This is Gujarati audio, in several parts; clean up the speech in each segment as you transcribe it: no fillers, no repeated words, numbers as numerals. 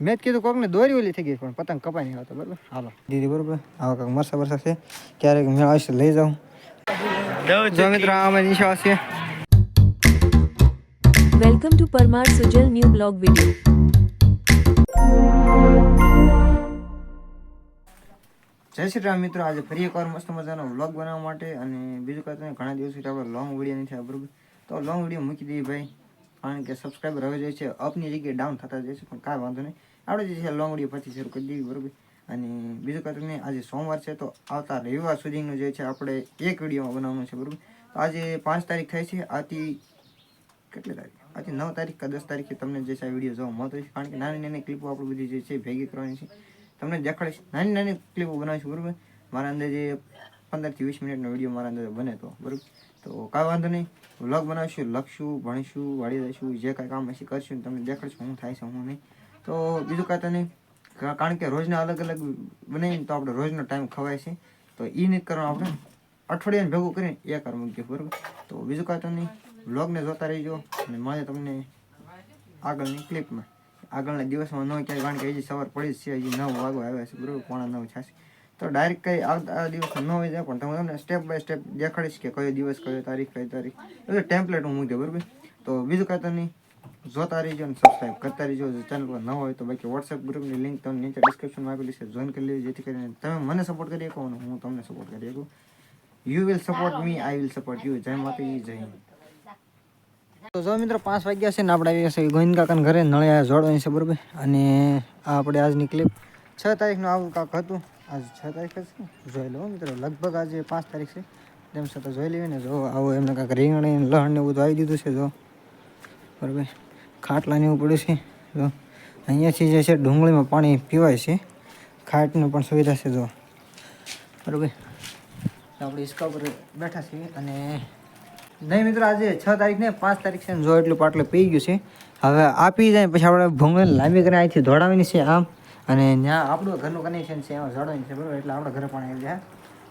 મેં જ કીધું કોકને દોરી ઓલી થઈ ગઈ પણ પતંગ કપાઈ નહીં આવતો બરાબર. હાલો દીદી બરાબર આવા કાંક મરસા બરસા છે ક્યારેક મેળ આવશે લઈ જાઉં. જો મિત્રો આમાં નિશા છે. Welcome to Parmar Sujal new blog video. જય શ્રી રામ મિત્રો, આજે ફરી એકવાર મસ્ત મજાનો વ્લોગ બનાવવા માટે અને બીજું કાંઈ તમે ઘણા દિવસથી આપણે લોંગ વિડીયો નથી બરાબર. તો લોંગ વિડીયો મૂકી દઈએ ભાઈ, કારણ કે સબસ્ક્રાઈબર હવે જાય છે અપની જગ્યાએ ડાઉન થતા જાય છે, પણ કાંઈ વાંધો નહીં, આપણે જે છે લોંગ વિડીયો પછી શરૂ કરી દઈએ બરાબર. અને બીજું કાંઈ તમને આજે સોમવાર છે તો આવતા રવિવાર સુધીનું જે છે આપણે એક વિડીયોમાં બનાવવાનું છે બરાબર. તો આજે 5 તારીખ થાય છે, આથી કેટલી તારીખ? આજે 9 તારીખ કે 10 તારીખે તમને જે છે આ વિડીયો જોવા મળતો હોય છે, કારણ કે નાની નાની ક્લિપો આપણે બધી જે છે ભેગી કરવાની છે, તમને દેખાડીશ. નાની નાની ક્લિપો બનાવીશું બરાબર. મારા અંદાજે 15 થી 20 મિનિટનો વિડીયો મારા અંદાજે બને તો બરાબર. તો કાંઈ વાંધો નહીં, વ્લોગ બનાવીશું, લખશું, ભણીશું, વાળી દઈશું, જે કાંઈ કામ હશે કરશું, તમને દેખાડીશું હું થાય છે હું નહીં. તો બીજું કાંઈ તો નહીં, કારણ કે રોજના અલગ અલગ બનાવીને તો આપણે રોજનો ટાઈમ ખવાય છે, તો એ નહીં કરવાનું, આપણે અઠવાડિયાને ભેગું કરીને એક વાર મૂકીએ બરાબર. તો બીજું કાંઈ તો નહીં, વ્લોગને જોતા રહીજો અને મળે તમને આગળની ક્લિપમાં. આગળના દિવસમાં ન ક્યાંય, કારણ કે હજી સવાર પડી જ છે, હજી 9 વાગવા આવ્યા છે બરાબર, 8:45 તો ડાયરેક્ટ કંઈ આવતા દિવસમાં ન હોય જાય, પણ તમને સ્ટેપ બાય સ્ટેપ દેખાડીશ કે કયો દિવસ, કયો તારીખ, કઈ તારીખ, એટલે ટેમ્પલેટ હું મૂકી દઉં બરાબર. તો બીજું કાંઈ તો નહીં, જોતા રહીજો અને સબસ્ક્રાઈબ કરતા રહીજો ચેનલ પર ન હોય તો. બાકી વોટ્સએપ ગ્રુપની લિંક તમને નીચે ડિસ્ક્રિપ્શનમાં આપેલી છે, જોઈન કરી લેજો, જેથી કરીને તમે મને સપોર્ટ કરી શકો અને હું તમને સપોર્ટ કરી શકું. You will support me, I will support you. જય માતાજી, જય હિન્દ. તો જો મિત્રો 5 વાગ્યા છે ને આપણે આવી ગયા છે ગોવિંદ કાકાના ઘરે, નળિયા જોડવાની છે બરાબર. અને આ આપણે આજની ક્લિપ 6 તારીખનું આવું કાંક હતું, આજ 6 તારીખ છે, જોઈ લો મિત્રો, લગભગ આજે 5 તારીખ છે, તેમ છતાં જોઈ લેવી ને. જો આવું એમને કાંક રીંગણી લહણ ને બધું આવી દીધું છે જો બરાબર. ખાટલાને એવું પડ્યું છે જો. અહીંયાથી જે છે ડુંગળીમાં પાણી પીવાય છે, ખાટની પણ સુવિધા છે જો બરાબર. આપણે હિસકા ઉપર બેઠા છીએ અને નહીં મિત્રો, આજે 6 તારીખ ને 5 તારીખ છે ને, જો એટલું પાટલું પી ગયું છે. હવે આ પી જાય પછી આપણે ભૂંગળી લાંબી કરીને અહીંથી દોડાવીની છે આમ, અને ત્યાં આપણું ઘરનું કનેક્શન છે એમાં જોડવાની છે બરાબર. એટલે આપણે ઘરે પાણી આવી જાય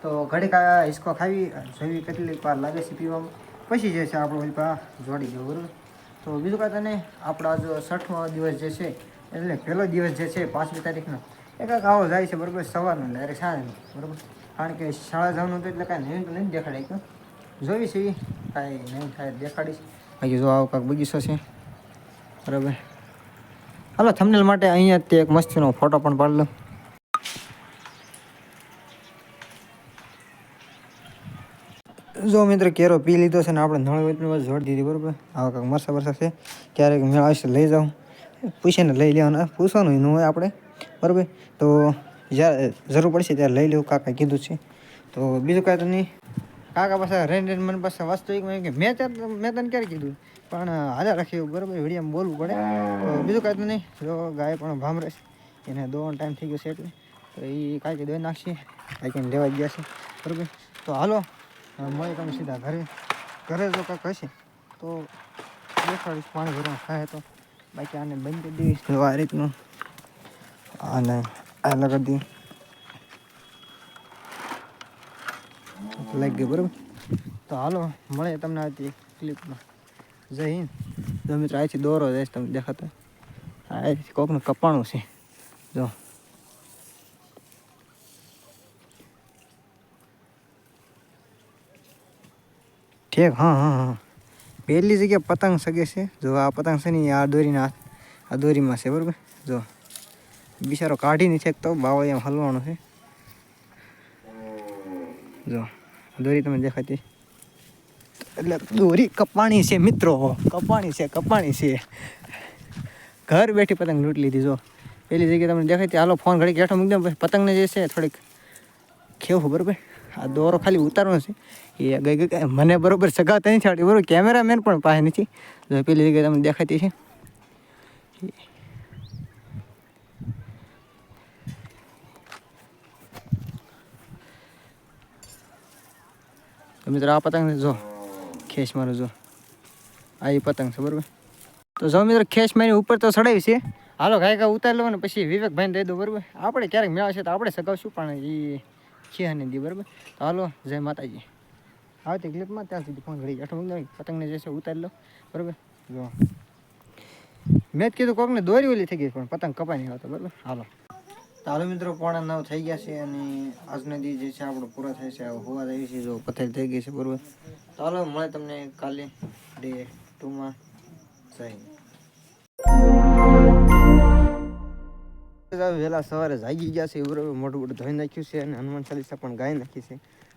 તો ઘડીક આ હિસકો ખાવી જોવી કેટલી વાર લાગે છે પીવામાં, પછી જે છે આપણું પા જોડી ગયો બરાબર. તો બીજું કાંઈ તને આપણા જો 6મો દિવસ જે છે, એટલે પહેલો દિવસ જે છે 5મી તારીખનો એ કાંઈક આવો જાય છે બરાબર, સવારનો ડાયરેક્ટ શાળાનો બરાબર. કારણ કે શાળા જવાનું હતું એટલે કાંઈ નવીન તો નથી દેખાડાય કે જોઈ છે કાંઈ નહીં થાય દેખાડીશ. બાકી જો આવો કાંઈક બગીચો છે બરાબર. હાલો થંબનેલ માટે અહીંયા તે એક મસ્તીનો ફોટો પણ પાડી લો. જો મિત્રો કેરો પી લીધો છે ને આપણે નળ એટલી બસ જોડી દીધી બરાબર. આવા કાંઈક મરસા બરસા છે, ક્યારેક મેળ આવશે લઈ જાઉં, પૂછીને લઈ લેવાના, પૂછવાનું ન હોય આપણે બરાબર. તો જ્યારે જરૂર પડશે ત્યારે લઈ લેવું, કાકા કીધું છે. તો બીજું કાંઈ તો નહીં, કાકા પાસે રેન મને પાસે વાસ્તવિકમાં કે મેં તને ક્યારે કીધું, પણ હાજર રાખ્યું બરાબર, વિડીયોમાં બોલવું પડે. તો બીજું કાંઈ તો નહીં, જો ગાય પણ ભામરે છે, એને દોવાનો ટાઈમ થઈ ગયો છે એટલે તો એ કાંઈક દોઈ નાખશે, કાંઈક લેવા ગયા છે બરાબર. તો હાલો મળે તમે સીધા ઘરે જો કાંઈક હશે તો દેખાડીશ, પાણી ભરવાનું થાય તો. બાકી આને બંધ કરી દઈશ તો આ રીતનું, આને આ લગાડી દઈએ લાગી ગયું બરાબર. તો હાલો મળે તમને આવતી ક્લિપમાં. જય હિન્દ. જો મિત્રો અહીંથી દોરો જાય તમને દેખાતો, અહીંથી કોકનું કપાણું છે જો. ઠીક, હા હા હા, પહેલી જગ્યાએ પતંગ સગે છે જો. આ પતંગ છે ને આ દોરીના આ દોરીમાં છે બરાબર. જો બિચારો કાઢી નહીં શકતો, બાવળિયામાં હલવાનું છે જો. દોરી તમે દેખાતી, એટલે દોરી કપાણી છે મિત્રો, કપાણી છે. ઘર બેઠી પતંગ લૂંટ લીધી જો. પેલી જગ્યાએ તમને દેખાતી. હાલો ફોન ઘડી હેઠો મૂકી દો, પછી પતંગને જે છે થોડીક ખેવું બરાબર. આ દોરો ખાલી ઉતારવાનો છે, એ ગઈ મને બરાબર સગાવતા નથી આવડી બરાબર, કેમેરામેન પણ પાસે નથી જો. પેલી જગ્યાએ તમને દેખાતી છે. મિત્રો આ પતંગ જો ખેસ મારો જો, આ એ પતંગ છે બરાબર. તો જો મિત્રો ખેસ મારી ઉપર તો ચડાવી છે. હાલો ગાય ઉતારી લો ને પછી વિવેકભાઈને દઈ દો બરાબર. આપણે ક્યારેક મેળવશે તો આપણે સગાવશું, પણ એ છે નહીં દી બરાબર. તો હાલો જય માતાજી. આવતી ક્લિપમાં ત્યાં સુધી ફોન ઘડી હેઠો મૂકી પતંગને જે છે ઉતારી લો બરાબર. જો મેં જ કીધું કોકને દોરી ઓલી થઈ ગઈ પણ પતંગ કપાઈ નહીં આવતો બરાબર. હાલો મિત્રો 8:45 થઈ ગયા છે અને આજનો દી જે છે આપણો પૂરો થાય છે. હવે હોવા આવી છે જો પથારી થઈ ગઈ છે બરાબર. તો હાલો મળે તમને કાલે ડે 2માં વહેલા સવારે જાગી ગયા છે બરાબર. મોટું મોટું ધોઈ નાખ્યું છે અને હનુમાન ચાલીસા પણ ગાઈ નાખી છે.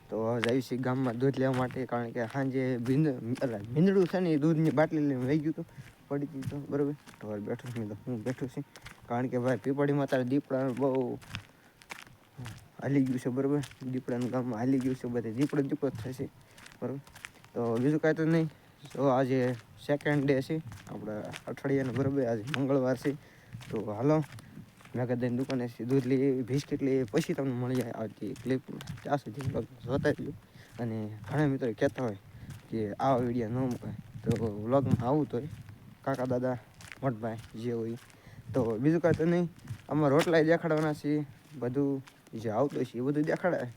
તો હવે જઈએ છીએ ગામમાં દૂધ લેવા માટે, કારણ કે સાંજે ભીંદડું છે ને એ દૂધની બાટલી લઈને વહી ગયું હતું, પડી ગયું હતું બરાબર. તો હવે બેઠો છું તો હું બેઠું છું, કારણ કે ભાઈ પીપળીમાં તારે દીપડાનું બહુ હાલી ગયું છે બરાબર. દીપડાનું ગામમાં હાલી ગયું છે, બધે દીપડો જ થશે બરાબર. તો બીજું કાંઈ તો નહીં. તો આજે સેકન્ડ ડે છે આપણા અઠવાડિયાનું બરાબર. આજે મંગળવાર છે. તો હાલો મેઘાદાની દુકાને દૂધ લઈ બિસ્કીટ લઈ પછી તમને મળી જાય આવતી ક્લિપ. ત્યાં સુધી જોતા રહ્યું. અને ઘણા મિત્રો કહેતા હોય કે આ વિડીયો ન મૂકાય, તો વ્લોગમાં આવું તો કાકા દાદા મોટભાઈ જે હોય. તો બીજું કાંઈ તો નહીં. આમાં રોટલા દેખાડવાના છે, બધું જે આવતું છે એ બધું દેખાડાય.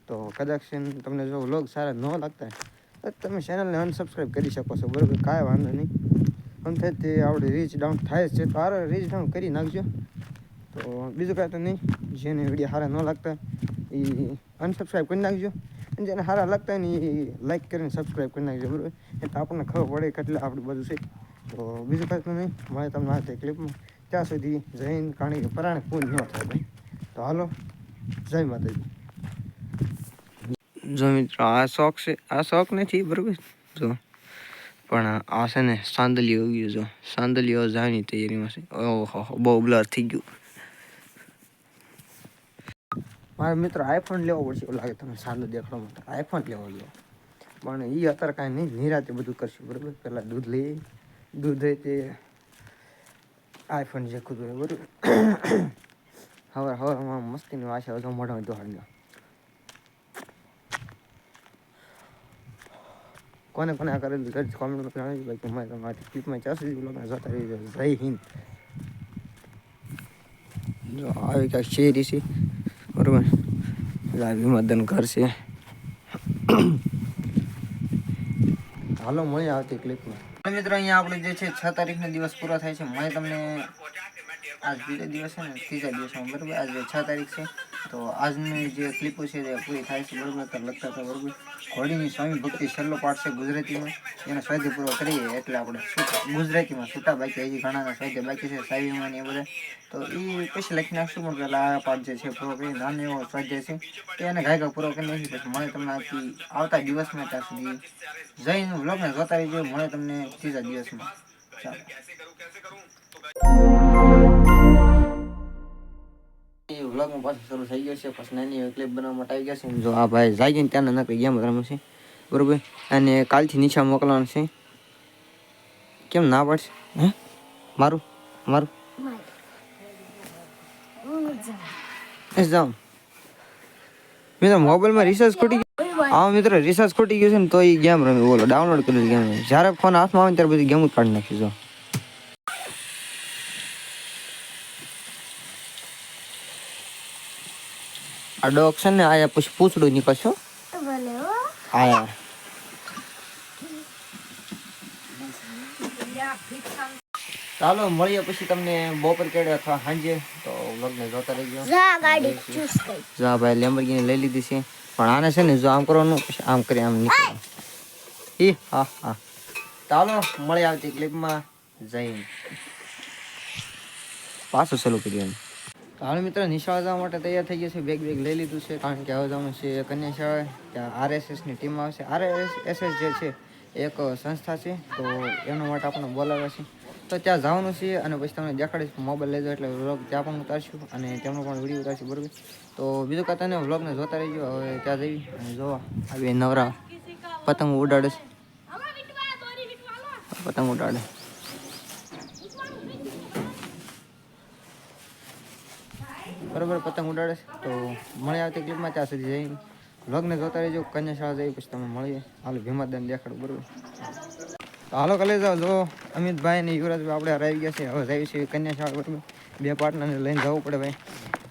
તો કદાચ તમને જો વ્લોગ સારા ન લાગતા હોય તો તમે ચેનલને અનસબસ્ક્રાઈબ કરી શકો છો બરાબર. કાંઈ વાંધો નહીં. આમ થાય તે આપણે રીચ ડાઉન થાય જ છે, તો સારો રીચ ડાઉન કરી નાખજો. તો બીજું કાંઈ તો નહીં. જેને વિડીયો સારા ન લાગતા એ અનસબસ્ક્રાઈબ કરી નાખજો, અને જેને સારા લાગતા હોય ને એ લાઈક કરીને સબસ્ક્રાઈબ કરી નાખજો બરાબર. એટલે આપણને ખબર પડે કેટલા આપણું બધું છે. તો બીજું કાંઈ તો નહીં. મળે તમને આ ક્લિપમાં. ત્યાં સુધી જઈને કારણ કે પરાણે પૂન ન થાય ભાઈ. તો હાલો જય માતાજી. જો મિત્રો આ શોખ છે, આ શોખ નથી બરાબર. જો પણ આ છે ને સાંદલીઓ ઉગ્યું. જો સાંદલીઓ જવાની તૈયારીમાં છે. ઓહો બહુ બ્લર થઈ ગયું. મારે મિત્રો આઈફોન લેવો પડશે એવું લાગે તમને સાંદો દેખાડવા માટે. આઈફોન લેવો જોઈએ પણ એ અત્યારે કાંઈ નહીં, નિરાતે બધું કરશું બરાબર. પહેલાં દૂધ લઈએ, દૂધ તે આઈફોન જે ખુદ હોય બરાબર. હવામાં મસ્તીની વાસે હવે મોઢામાં દોહાડી. કોને કોને આ કરેલું કરી કોમેન્ટ જણાવી ભાઈ કે મારે તમારી ક્લિપમાં 400 લોકો જોતા રહી જાય. જય હિન્દ. જો આવી કાંઈક શેરી છે બરાબર. વિમાદન ઘર છે. હાલો મળી આવતી ક્લિપમાં. મિત્રો અહીંયા આપણે જે છે 6 તારીખનો દિવસ પૂરો થાય છે. મને તમને આજ બીજો દિવસ છે ને, ત્રીજા દિવસમાં બરાબર. આજે 6 તારીખ છે. તો આજની જે ક્લિપો છે તે પૂરી થાય છે બરાબર. તો લગતા હતા બરાબર. ઘોડીની સ્વામી ભક્તિ છેલ્લો પાઠ છે ગુજરાતીમાં, એનો સ્વાધ્યાય પૂરો કરીએ એટલે આપણે ગુજરાતીમાં છૂટા બાકી હજી ઘણાના સ્વાધ્યાય બાકી છે સાવીમાં ને એ બધા. તો એ પછી લખી નાખશું. પણ પહેલાં આ પાઠ જે છે પૂરો કરી નાનો એવો સ્વાધ્યાય છે તો એને ગાયકા પૂરો કરી નાખી. પછી મળે તમને આવતા દિવસમાં. ત્યાં સુધી જઈને વ્લોગને જોતા રહીજો. મળે તમને ત્રીજા દિવસમાં. ચાલો વ્લોગમાં પાછું શરૂ થઈ ગયો છે. પછી નાની એવી ક્લિપ બનાવવા માટે આવી ગયા છે. જો આ ભાઈ જાગીને ત્યાંના નકરી ગેમ રમે છે બરાબર. અને કાલથી નીચા મોકલવાનું છે. કેમ ના પાડશે? હે મારું મારું જાઉં મિત્રો મોબાઈલમાં રિચાર્જ ખૂટી ગયું. હા મિત્રો રિચાર્જ ખૂટી ગયું છે ને તો એ ગેમ રમે. બોલો ડાઉનલોડ કરેલી ગેમ. જ્યારે ફોન હાથમાં આવે ત્યારે બધી ગેમ જ કાઢી નાખી. જો આ ડોગ છે ને આયા પછી પૂછડું નીકળશો. હા ચાલો મળીએ પછી તમને બપોર કેડે અથવા સાંજે. તો વ્લોગને જોતા રહેજો. જા ભાઈ લેમ્બોર્ગિની લઈ લીધી છે, પણ આને છે ને જો આમ કરવાનું પછી આમ કરી આમ નીકળવાનું. હા હા ચાલો મળી આવતી ક્લિપમાં. જઈને પાછું ચાલુ કર્યું. હાલ મિત્રો નિશાળ જવા માટે તૈયાર થઈ ગયો છે. બેગ લઈ લીધું છે, કારણ કે હવે જવાનું છે કન્યા શાળા. ત્યાં RSSની ટીમ આવશે. RSS જે છે એક સંસ્થા છે, તો એના માટે આપણને બોલાવે છે. તો ત્યાં જવાનું છે અને પછી તમને દેખાડીશ. મોબાઈલ લેજો એટલે વ્લોગ ત્યાં પણ ઉતારશું અને તેમનો પણ વિડીયો ઉતારશું બરાબર. તો બીજું કાંઈ તને વ્લોગને જોતા રહીજો. હવે ત્યાં જઈ અને જોવા આવી નવરા પતંગ ઉડાડે છે. પતંગ ઉડાડે બરાબર. પતંગ ઉડાડે છે. તો મળી આવતી ક્લિપમાં. ત્યાં સુધી જઈને વ્લોગને જોતા રહેજો. કન્યા શાળા જઈ પછી તમે મળીએ. હાલો ભીમાદાન દેખાડું બરાબર. તો હાલો કલે જાઓ. જો અમિતભાઈ ને યુવરાજભાઈ આપણે આવી ગયા છે. હવે જઈએ છીએ કન્યા શાળા બરાબર. 2 પાર્ટનરને લઈને જવું પડે ભાઈ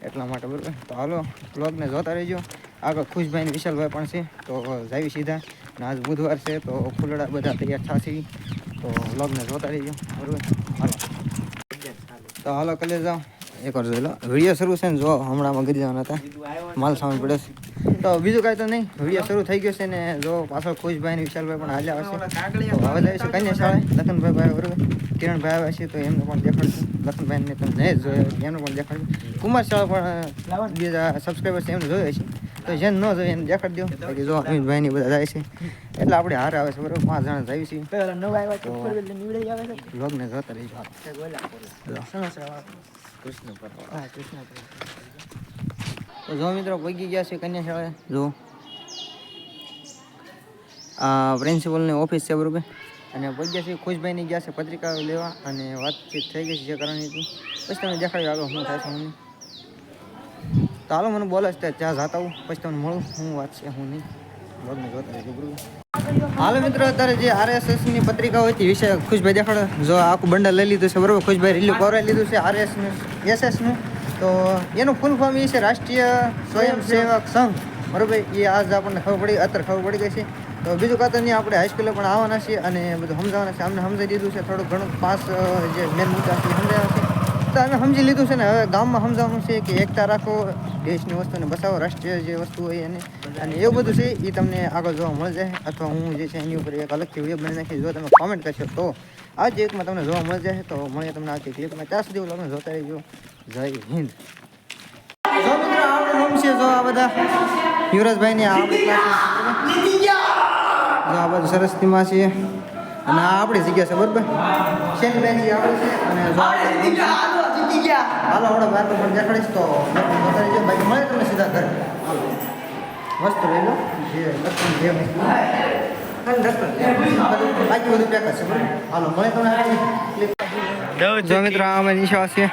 એટલા માટે બરાબર. તો હાલો વ્લોગને જોતા રહેજો. આગળ ખુશભાઈ ને વિશાલભાઈ પણ છે. તો જઈએ સીધા. ને આજ બુધવાર છે તો ફૂલડા બધા તૈયાર થશે. તો વ્લોગને જોતા રહેજો બરાબર. હાલો. તો હાલો કલે જાઓ એકવાર જોઈ લો વિડીયો શરૂ છે ને જો હમણાંમાં કરી જવાના હતા માલ સામાન પડે છે તો બીજું કાંઈ તો નહીં વિડીયો શરૂ થઈ ગયો છે ને જો પાછળ ખુશભાઈ ને વિશાલભાઈ પણ હાલ્યા આવશે તો હવે જાય છે કન્યા શાળે લખનભાઈ ભાઈ બરોબર કિરણભાઈ આવ્યા છે તો એમને પણ દેખાડશું લખનભાઈને તમે નહીં જોયો એમને પણ દેખાડશું કુમાર શાળા પણ બીજા સબસ્ક્રાઈબર છે એમને જોયો છે તો જેને ન જોઈએ એને દેખાડી દો બાકી જો અમિતભાઈ ની બધા જાય છે એટલે આપણે હારે આવે છે બરોબર 5 જણા જાય છે વ્લોગને જોતા રહીજો કૃષ્ણ તો જો મિત્રો પગી ગયા છે કન્યા શાળા જો આ પ્રિન્સિપલની ઓફિસ છે બરોબર અને પગ્યા છે ખુશભાઈની ગયા છે પત્રિકાઓ લેવા અને વાતચીત થઈ ગઈ છે જે કરવાની હતી પછી તમને દેખાડ્યું આગળ શું થાય છે મને તો હાલો મને બોલે છે ત્યાં જાતા હું પછી તમને મળું શું વાત છે હું નહીં બ્લોગને જોતા રહેજો બરોબર હાલો મિત્રો અત્યારે જે આરએસએસની પત્રિકાઓ હતી વિશે ખુશભાઈ દેખાડો જો આખું બંડલ લઈ લીધું છે બરોબર ખુશભાઈ રિલ્યુ કવરાઈ લીધું છે એસએસનું તો એનું ફૂલ ફોર્મ એ છે રાષ્ટ્રીય સ્વયંસેવક સંઘ બરોબર એ આજ આપણને અત્યારે ખબર પડી ગઈ છે તો બીજું કાં તો નહીં આપણે હાઈસ્કૂલે પણ આવવાના છીએ અને બધું સમજાવવાના છે અમને સમજાવી દીધું છે થોડું ઘણું પાસ જે મેન મુદ્દા છે સમજાવ્યા છે તો અમે સમજી લીધું છે ને હવે ગામમાં સમજાવવાનું છે કે એકતા રાખો દેશની વસ્તુને બચાવો રાષ્ટ્રીય જે વસ્તુ હોય એને અને એવું બધું છે એ તમને આગળ જોવા મળી જાય અથવા હું જે છે એની ઉપર એક અલગથી વિડીયો બનાવી નાખીશ જો તમે કોમેન્ટ કરશો તો આ જ એકમાં તમને જોવા મળી જાય તો મળીએ તમને આવતી ક્લિપમાં ત્યાં સુધી તમે જોતા રહીજો જય હિન્દ જો મિત્રો આપણે રૂમ છે જો આ બધા યુવરાજભાઈની આ બધું સરસ્તીમાં છે અને આ આપણી જગ્યા છે બરોબર શેની બેન આપણે છે અને જો હાલો આપણે બહાર પણ દેખાડીશ તો બતાવી દો બાકી મળે તમને સીધા ઘરે હાલો મસ્ત લઈ લો જે લખન જે વસ્તુ બાકી બધું પેક છે બરોબર હાલો મળે તમને જો મિત્રો આ અમારી નિશા છે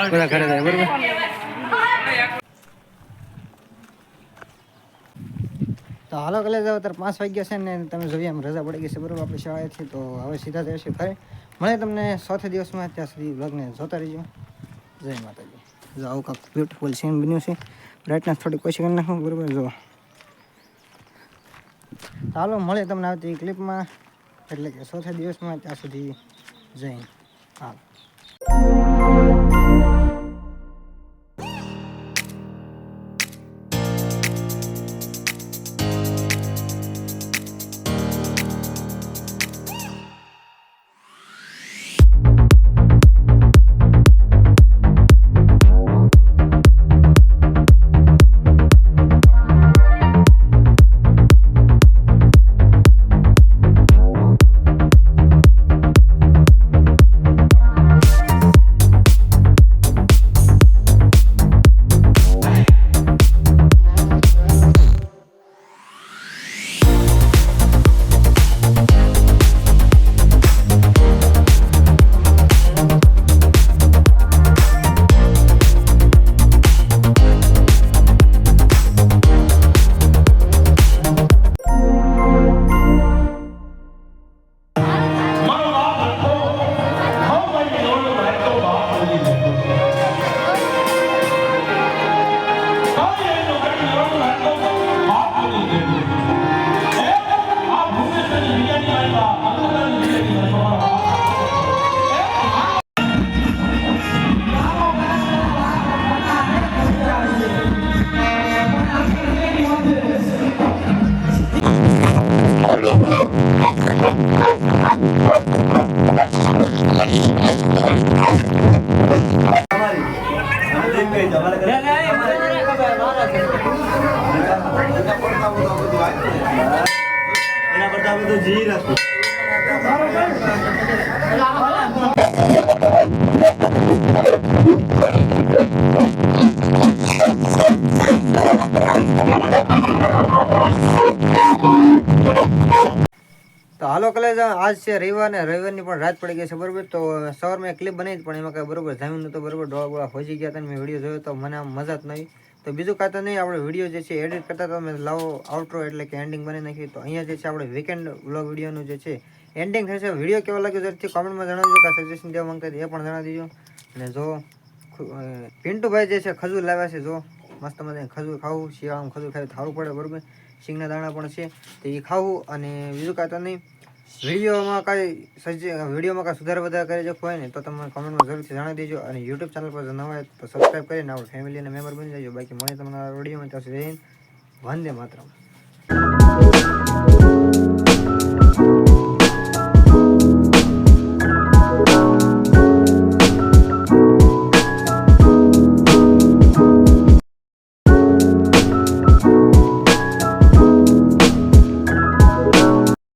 બધા ઘરે જાય બરોબર તો હાલો કલે જાવ ત્યારે 5 વાગ્યા છે ને તમે જોઈએ એમ રજા પડી ગઈ છે બરોબર આપણી શાળાએથી તો હવે સીધા જશે ઘરે મળે તમને 6 દિવસમાં ત્યાં સુધી વ્લોગને જોતા રહીજો જય માતાજી જો આવું કાંક બ્યુટીફુલ સીન બન્યું છે બ્રાઇટનેસ થોડી ઓછી કરી નાખું બરોબર જો હાલો મળે તમને આવતી ક્લિપમાં એટલે કે 6 દિવસમાં ત્યાં સુધી જય હાલ એના કરતા અમે તો જી રાખું તો હાલો કલેજ આજ છે રવિવાર ને રવિવારની પણ રાત પડી ગઈ છે બરોબર તો સવારમાં એક ક્લિપ બનાવી પણ એમાં કાંઈ બરોબર જામ્યું નહોતું બરોબર ડોળા બોળા ખોજી ગયા હતા મેં વિડીયો જોયો તો મને આમ મજા જ નહીં તો બીજું કાંઈ તો નહીં આપણે વિડીયો જે છે એડિટ કરતા તો મેં લાવો આઉટરો એટલે કે એન્ડિંગ બનાવી નાખી તો અહીંયા જે છે આપણે વીકેન્ડ વ્લોગ વિડીયોનું જે છે એન્ડિંગ થશે વિડીયો કેવો લાગ્યો જરૂરથી કોમેન્ટમાં જણાવજો કે સજેશન દેવા માંગતા એ પણ જણાવી દેજો અને જો પિન્ટુભાઈ જે છે ખજૂર લાવ્યા છે જો મસ્ત મજાને ખજૂર ખાવું શિયાળામાં ખજૂર ખાવી સારું પડે બરોબર સિંગના દાણા પણ છે તો એ ખાવું અને બીજું કાંઈ તો નહીં વિડીયોમાં કાંઈ સુધાર વધાર કરી શકો હોય ને તો તમે કોમેન્ટમાં જરૂરથી જણાવી દેજો. અને યુટ્યુબ ચેનલ પર જો નવા હોય તો સબસ્ક્રાઈબ કરીને આપણે ફેમિલીના મેમ્બર બની જજો. બાકી મળે તમને વિડીયોમાં ત્યાં સુધી વંદે માતરમ.